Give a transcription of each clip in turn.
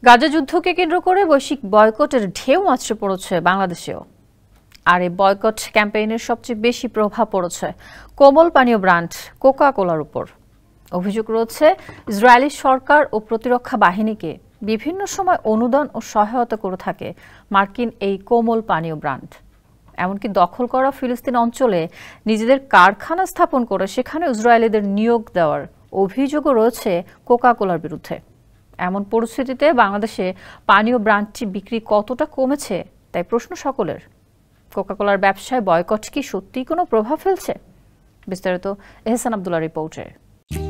গাজা যুদ্ধকে কেন্দ্র করে বৈশ্বিক বয়কটের ঢেউ আছড়ে পড়েছে বাংলাদেশেও। আর এই বয়কট ক্যাম্পেইনের সবচেয়ে বেশি প্রভাব পড়েছে কোমল পানীয় ব্র্যান্ড কোকা কোলার উপর। অভিযোগ রয়েছে ইসরায়েলি সরকার ও প্রতিরক্ষা বাহিনীকে বিভিন্ন সময় অনুদান ও সহায়তা করে থাকে মার্কিন এই কোমল পানীয় ব্র্যান্ড। এমনকি দখল করা ফিলিস্তিন অঞ্চলে নিজেদের কারখানা স্থাপন করে সেখানে ইসরায়েলিদের নিয়োগ দেওয়ার অভিযোগও রয়েছে কোকা কোলার বিরুদ্ধে। এমন পরিস্থিতিতে বাংলাদেশে পানীয় ব্র্যান্ডটি বিক্রি কতটা কমেছে তাই প্রশ্ন সকলের। কোকা কোলার ব্যবসায় বয়কট কি সত্যিই কোনো প্রভাব ফেলছে? বিস্তারিত এহসান আব্দুল্লাহর রিপোর্টে।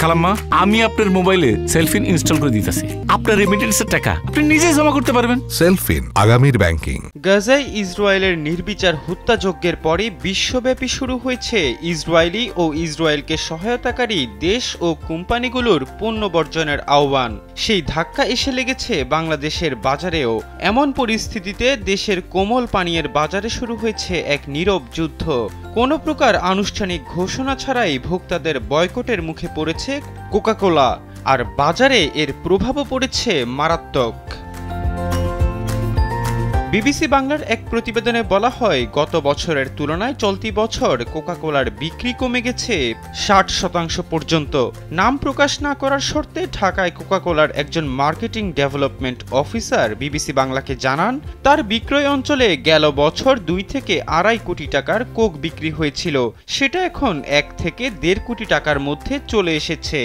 খালাম্মা, আমি আপনার মোবাইলে সেলফিন ইনস্টল করে দিতেছি। আপনার রেমিটেন্সের টাকা আপনি নিজেই জমা করতে পারবেন। সেলফিন, আগামীর ব্যাংকিং। গাজায় ইসরায়েলের নির্বিচার হত্যাযজ্ঞের পরে বিশ্বব্যাপী শুরু হয়েছে ইসরায়েলি ও ইসরায়েলকে সহায়তাকারী দেশ ও কোম্পানিগুলোর পণ্য বর্জনের আহ্বান। সেই ধাক্কা এসে লেগেছে বাংলাদেশের বাজারেও। এমন পরিস্থিতিতে দেশের কোমল পানীয়ের বাজারে শুরু হয়েছে এক নীরব যুদ্ধ। কোনো প্রকার আনুষ্ঠানিক ঘোষণা ছাড়াই ভোক্তাদের বয়কটের মুখে পড়েছে কোকা কোলা, আর বাজারে এর প্রভাবও পড়েছে মারাত্মক। বিবিসি বাংলার এক প্রতিবেদনে বলা হয়, গত বছরের তুলনায় চলতি বছর কোকা কোলার বিক্রি কমে গেছে 60% পর্যন্ত। নাম প্রকাশ না করার শর্তে ঢাকায় কোকা কোলার একজন মার্কেটিং ডেভেলপমেন্ট অফিসার বিবিসি বাংলাকে জানান, তার বিক্রয় অঞ্চলে গেল বছর 2 থেকে 2.5 কোটি টাকার কোক বিক্রি হয়েছিল, সেটা এখন 1 থেকে 1.5 কোটি টাকার মধ্যে চলে এসেছে।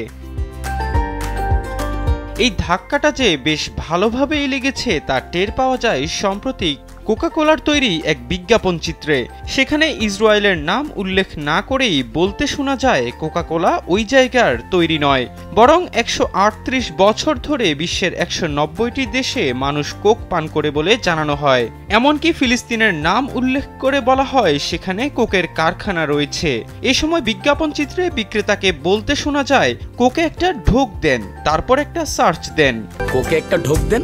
এই ধাক্কাটা যে বেশ ভালোভাবেই লেগেছে তা টের পাওয়া যায় সম্প্রতি কোকা কোলার তৈরি এক বিজ্ঞাপন চিত্রে। সেখানে ইসরায়েলের নাম উল্লেখ না করেই বলতে শোনা যায় কোকা কোলা ওই জায়গার তৈরি নয়, বরং 138 বছর ধরে বিশ্বের 190টি দেশে মানুষ কোক পান করে বলে জানানো হয়। এমনকি ফিলিস্তিনের নাম উল্লেখ করে বলা হয় সেখানে কোকের কারখানা রয়েছে। এ সময় বিজ্ঞাপন চিত্রে বিক্রেতাকে বলতে শোনা যায়, কোকে একটা ঢোক দেন, তারপর একটা সার্চ দেন। কোকে একটা ঢোক দেন,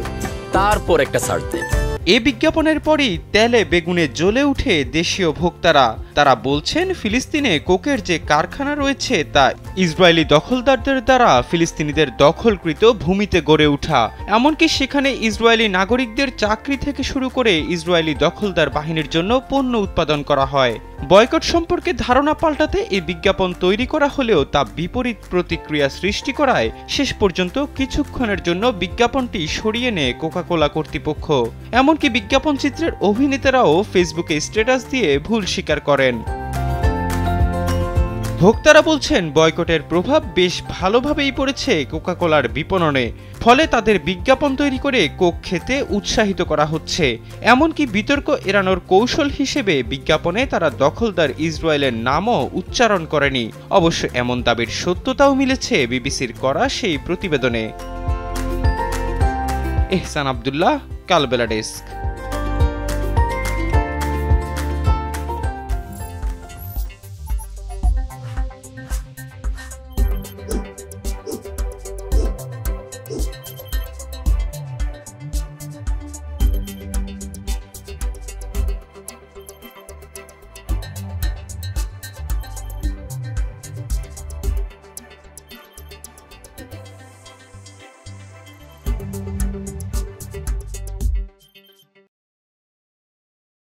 তারপর একটা সার্চ দেন। এ বিজ্ঞাপনের পরই তেলে বেগুনে জ্বলে উঠে দেশীয় ভোক্তারা। তারা বলছেন, ফিলিস্তিনে কোকের যে কারখানা রয়েছে তা ইসরায়েলি দখলদারদের দ্বারা ফিলিস্তিনিদের দখলকৃত ভূমিতে গড়ে ওঠা। এমনকি সেখানে ইসরায়েলি নাগরিকদের চাকরি থেকে শুরু করে ইসরায়েলি দখলদার বাহিনীর জন্য পণ্য উৎপাদন করা হয়। বয়কট সম্পর্কে ধারণা পাল্টাতে এই বিজ্ঞাপন তৈরি করা হলেও তা বিপরীত প্রতিক্রিয়া সৃষ্টি করায় শেষ পর্যন্ত কিছুক্ষণের জন্য বিজ্ঞাপনটি সরিয়ে নেয় কোকা কোলা কর্তৃপক্ষ। এমনকি বিজ্ঞাপন চিত্রের অভিনেতারাও ফেসবুকে স্ট্যাটাস দিয়ে ভুল স্বীকার করেন। ভোক্তারা বলছেন, বয়কটের প্রভাব বেশ ভালোভাবেই পড়েছে কোকা কোলার বিপণনে। ফলে তাদের বিজ্ঞাপন তৈরি করে কোক খেতে উৎসাহিত করা হচ্ছে। এমনকি বিতর্ক এড়ানোর কৌশল হিসেবে বিজ্ঞাপনে তারা দখলদার ইসরায়েলের নামও উচ্চারণ করেনি। অবশ্য এমন দাবির সত্যতাও মিলেছে বিবিসির করা সেই প্রতিবেদনে। এহসান আব্দুল্লাহ, কালবেলা ডেস্ক।